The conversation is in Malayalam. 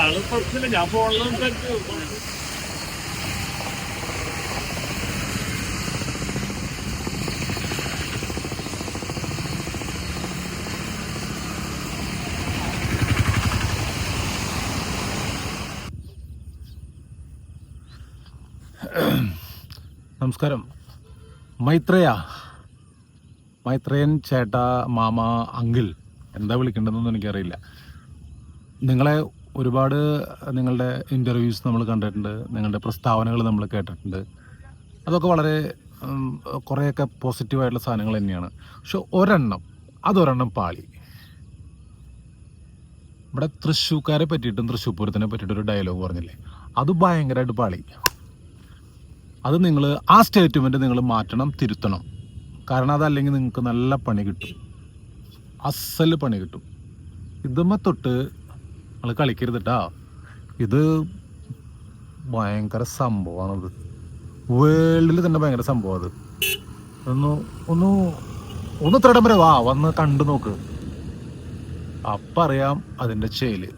ആള് പ്രശ്നമില്ല, ഞാൻ ഫോണിൽ നമസ്കാരം. മൈത്രേയൻ ചേട്ടാ, മാമ, അങ്കിൾ, എന്താ വിളിക്കേണ്ടതെന്നൊന്നും എനിക്കറിയില്ല. നിങ്ങളെ ഒരുപാട് നിങ്ങളുടെ ഇൻ്റർവ്യൂസ് നമ്മൾ കണ്ടിട്ടുണ്ട്, നിങ്ങളുടെ പ്രസ്താവനകൾ നമ്മൾ കേട്ടിട്ടുണ്ട്. അതൊക്കെ വളരെ കുറേയൊക്കെ പോസിറ്റീവായിട്ടുള്ള സാധനങ്ങൾ തന്നെയാണ്. പക്ഷെ ഒരെണ്ണം പാളി. ഇവിടെ തൃശ്ശൂക്കാരെ പറ്റിയിട്ടും തൃശ്ശൂർ പൂരത്തിനെ പറ്റിയിട്ടൊരു ഡയലോഗ് പറഞ്ഞില്ലേ, അത് ഭയങ്കരമായിട്ട് പാളി. അത് നിങ്ങൾ ആ സ്റ്റേറ്റ്മെൻറ്റ് നിങ്ങൾ മാറ്റണം, തിരുത്തണം. കാരണം അതല്ലെങ്കിൽ നിങ്ങൾക്ക് നല്ല പണി കിട്ടും, അസല് പണി കിട്ടും. ഇതുമ്മ തൊട്ട് നിങ്ങൾ കളിക്കരുത് കേട്ടോ. ഇത് ഭയങ്കര സംഭവമാണത്, വേൾഡിൽ തന്നെ ഭയങ്കര സംഭവം. അത് ഒന്ന് ഇത്രയിടം വരെ വന്ന് കണ്ടു നോക്ക്, അപ്പം അറിയാം അതിൻ്റെ ചേല്.